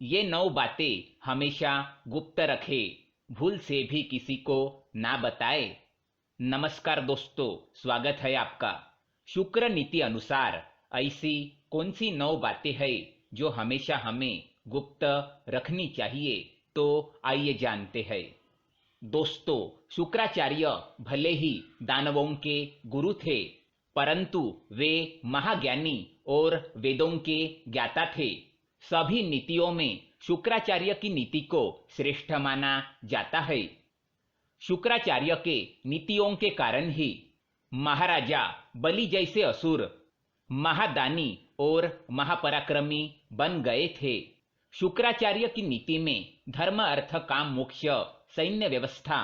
ये 9 बातें हमेशा गुप्त रखे, भूल से भी किसी को ना बताए। नमस्कार दोस्तों, स्वागत है आपका। शुक्र नीति अनुसार ऐसी कौन सी 9 बातें हैं जो हमेशा हमें गुप्त रखनी चाहिए, तो आइए जानते हैं। दोस्तों, शुक्राचार्य भले ही दानवों के गुरु थे, परंतु वे महाज्ञानी और वेदों के ज्ञाता थे। सभी नीतियों में शुक्राचार्य की नीति को श्रेष्ठ माना जाता है। शुक्राचार्य के नीतियों के कारण ही महाराजा बलि जैसे असुर महादानी और महापराक्रमी बन गए थे। शुक्राचार्य की नीति में धर्म, अर्थ, काम, मोक्ष, सैन्य व्यवस्था,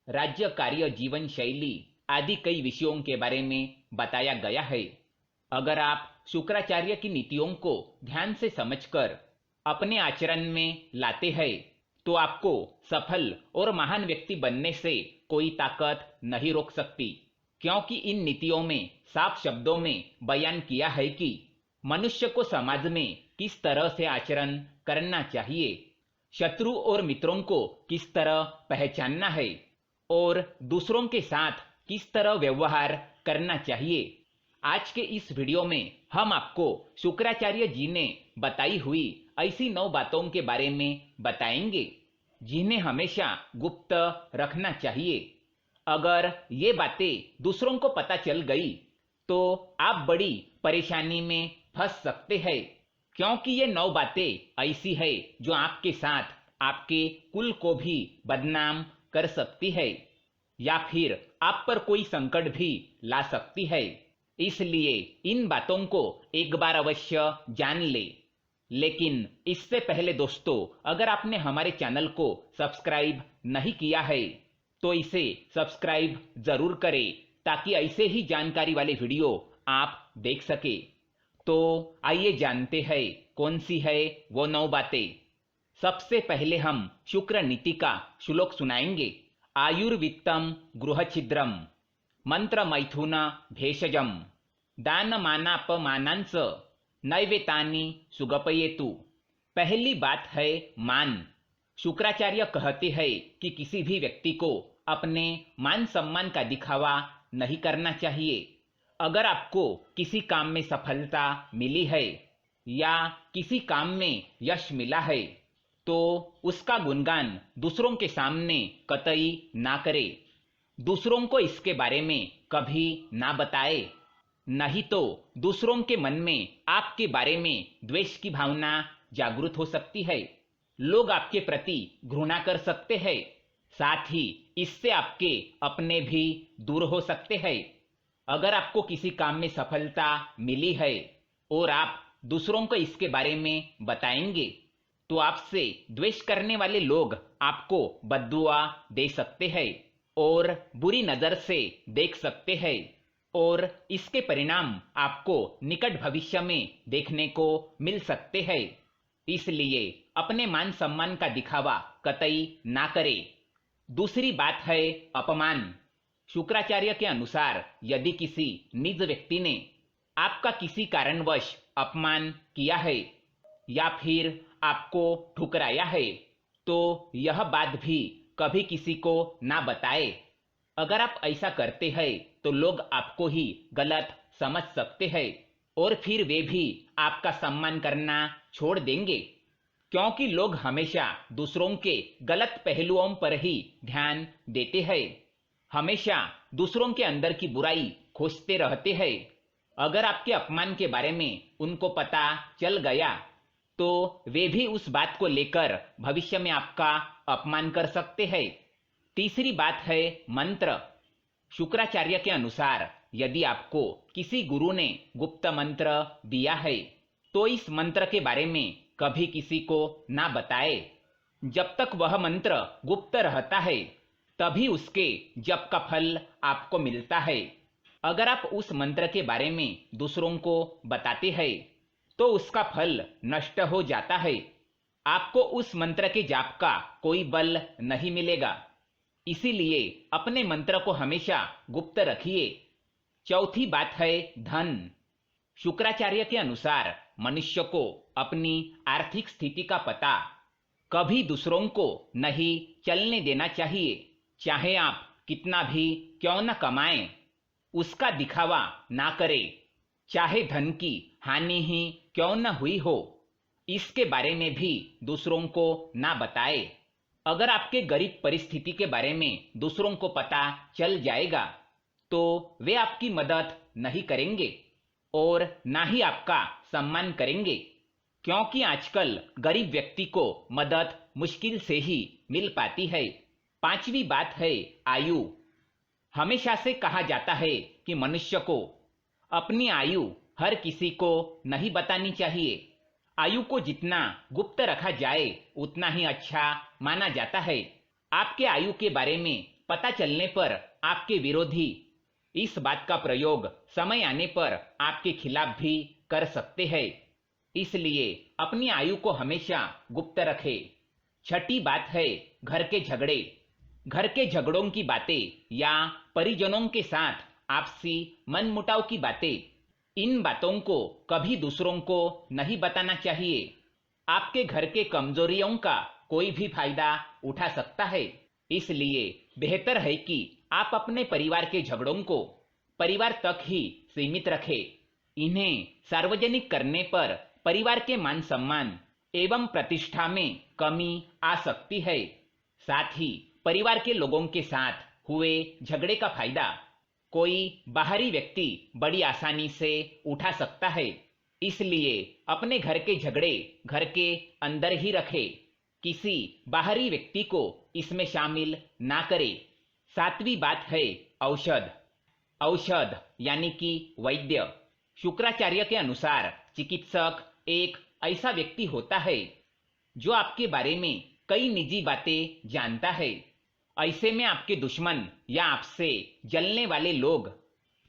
राज्य कार्य, जीवन शैली आदि कई विषयों के बारे में बताया गया है। अगर आप शुक्राचार्य की नीतियों को ध्यान से समझकर अपने आचरण में लाते हैं, तो आपको सफल और महान व्यक्ति बनने से कोई ताकत नहीं रोक सकती, क्योंकि इन नीतियों में साफ शब्दों में बयान किया है कि मनुष्य को समाज में किस तरह से आचरण करना चाहिए, शत्रु और मित्रों को किस तरह पहचानना है और दूसरों के साथ किस तरह व्यवहार करना चाहिए। आज के इस वीडियो में हम आपको शुक्राचार्य जी ने बताई हुई ऐसी 9 बातों के बारे में बताएंगे, जिन्हें हमेशा गुप्त रखना चाहिए। अगर ये बातें दूसरों को पता चल गई तो आप बड़ी परेशानी में फंस सकते हैं, क्योंकि ये 9 बातें ऐसी है जो आपके साथ आपके कुल को भी बदनाम कर सकती है या फिर आप पर कोई संकट भी ला सकती है। इसलिए इन बातों को एक बार अवश्य जान ले। लेकिन इससे पहले दोस्तों, अगर आपने हमारे चैनल को सब्सक्राइब नहीं किया है तो इसे सब्सक्राइब जरूर करें, ताकि ऐसे ही जानकारी वाले वीडियो आप देख सके। तो आइए जानते हैं कौन सी है वो 9 बातें। सबसे पहले हम शुक्र नीति का श्लोक सुनाएंगे। आयुर्वित्तम गृहछिद्रम मंत्र मैथुन भेषजम दानमानापमानांस नैवेतानि सुगपयेतु। पहली बात है मान। शुक्राचार्य कहते हैं कि किसी भी व्यक्ति को अपने मान सम्मान का दिखावा नहीं करना चाहिए। अगर आपको किसी काम में सफलता मिली है या किसी काम में यश मिला है, तो उसका गुणगान दूसरों के सामने कतई ना करे। दूसरों को इसके बारे में कभी ना बताए, नहीं तो दूसरों के मन में आपके बारे में द्वेष की भावना जागृत हो सकती है। लोग आपके प्रति घृणा कर सकते हैं, साथ ही इससे आपके अपने भी दूर हो सकते हैं। अगर आपको किसी काम में सफलता मिली है और आप दूसरों को इसके बारे में बताएंगे, तो आपसे द्वेष करने वाले लोग आपको बद्दुआ दे सकते हैं और बुरी नजर से देख सकते हैं, और इसके परिणाम आपको निकट भविष्य में देखने को मिल सकते हैं। इसलिए अपने मान सम्मान का दिखावा कतई ना करें। दूसरी बात है अपमान। शुक्राचार्य के अनुसार यदि किसी निज व्यक्ति ने आपका किसी कारणवश अपमान किया है या फिर आपको ठुकराया है, तो यह बात भी कभी किसी को ना बताए। अगर आप ऐसा करते हैं तो लोग आपको ही गलत समझ सकते हैं और फिर वे भी आपका सम्मान करना छोड़ देंगे, क्योंकि लोग हमेशा दूसरों के गलत पहलुओं पर ही ध्यान देते हैं, हमेशा दूसरों के अंदर की बुराई खोजते रहते हैं। अगर आपके अपमान के बारे में उनको पता चल गया तो वे भी उस बात को लेकर भविष्य में आपका अपमान कर सकते हैं। तीसरी बात है मंत्र। शुक्राचार्य के अनुसार यदि आपको किसी गुरु ने गुप्त मंत्र दिया है, तो इस मंत्र के बारे में कभी किसी को ना बताए। जब तक वह मंत्र गुप्त रहता है, तभी उसके जप का फल आपको मिलता है। अगर आप उस मंत्र के बारे में दूसरों को बताते हैं, तो उसका फल नष्ट हो जाता है। आपको उस मंत्र के जाप का कोई बल नहीं मिलेगा। इसीलिए अपने मंत्र को हमेशा गुप्त रखिए। चौथी बात है धन। शुक्राचार्य के अनुसार मनुष्य को अपनी आर्थिक स्थिति का पता कभी दूसरों को नहीं चलने देना चाहिए। चाहे आप कितना भी क्यों न कमाएं, उसका दिखावा ना करें। चाहे धन की हानि ही क्यों न हुई हो, इसके बारे में भी दूसरों को ना बताएं। अगर आपके गरीब परिस्थिति के बारे में दूसरों को पता चल जाएगा तो वे आपकी मदद नहीं करेंगे और ना ही आपका सम्मान करेंगे, क्योंकि आजकल गरीब व्यक्ति को मदद मुश्किल से ही मिल पाती है। पांचवी बात है आयु। हमेशा से कहा जाता है कि मनुष्य को अपनी आयु हर किसी को नहीं बतानी चाहिए। आयु को जितना गुप्त रखा जाए उतना ही अच्छा माना जाता है। आपके आयु के बारे में पता चलने पर आपके विरोधी इस बात का प्रयोग समय आने पर आपके खिलाफ भी कर सकते हैं। इसलिए अपनी आयु को हमेशा गुप्त रखें। छठी बात है घर के झगड़े। घर के झगड़ों की बातें या परिजनों के साथ आपसी मनमुटाव की बातें, इन बातों को कभी दूसरों को नहीं बताना चाहिए। आपके घर के कमजोरियों का कोई भी फायदा उठा सकता है। इसलिए बेहतर है कि आप अपने परिवार के झगड़ों को परिवार तक ही सीमित रखें। इन्हें सार्वजनिक करने पर परिवार के मान सम्मान एवं प्रतिष्ठा में कमी आ सकती है। साथ ही परिवार के लोगों के साथ हुए झगड़े का फायदा कोई बाहरी व्यक्ति बड़ी आसानी से उठा सकता है। इसलिए अपने घर के झगड़े घर के अंदर ही रखें, किसी बाहरी व्यक्ति को इसमें शामिल ना करें। सातवीं बात है औषध। औषध यानी कि वैद्य। शुक्राचार्य के अनुसार चिकित्सक एक ऐसा व्यक्ति होता है जो आपके बारे में कई निजी बातें जानता है। ऐसे में आपके दुश्मन या आपसे जलने वाले लोग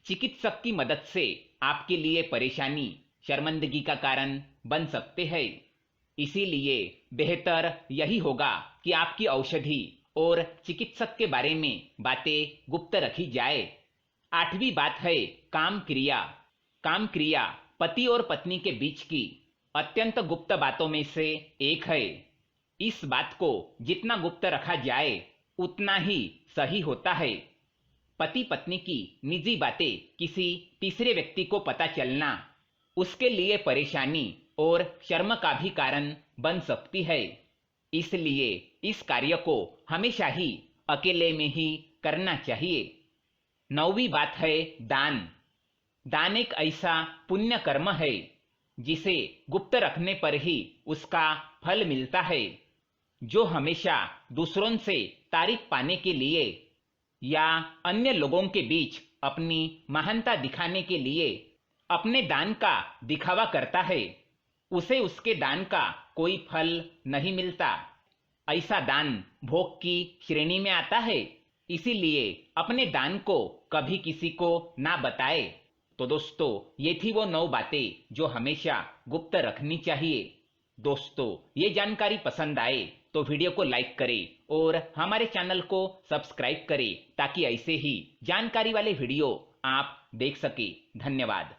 चिकित्सक की मदद से आपके लिए परेशानी, शर्मिंदगी का कारण बन सकते हैं। इसीलिए बेहतर यही होगा कि आपकी औषधि और चिकित्सक के बारे में बातें गुप्त रखी जाए। आठवीं बात है काम क्रिया। काम क्रिया पति और पत्नी के बीच की अत्यंत गुप्त बातों में से एक है। इस बात को जितना गुप्त रखा जाए उतना ही सही होता है। पति पत्नी की निजी बातें किसी तीसरे व्यक्ति को पता चलना उसके लिए परेशानी और शर्म का भी कारण बन सकती है। इसलिए इस कार्य को हमेशा ही अकेले में ही करना चाहिए। नौवीं बात है दान। दान एक ऐसा पुण्य कर्म है जिसे गुप्त रखने पर ही उसका फल मिलता है। जो हमेशा दूसरों से तारीफ पाने के लिए या अन्य लोगों के बीच अपनी महानता दिखाने के लिए अपने दान का दिखावा करता है, उसे उसके दान का कोई फल नहीं मिलता। ऐसा दान भोग की श्रेणी में आता है। इसीलिए अपने दान को कभी किसी को ना बताए। तो दोस्तों, ये थी वो 9 बातें जो हमेशा गुप्त रखनी चाहिए। दोस्तों, ये जानकारी पसंद आए तो वीडियो को लाइक करें और हमारे चैनल को सब्सक्राइब करें ताकि ऐसे ही जानकारी वाले वीडियो आप देख सके। धन्यवाद।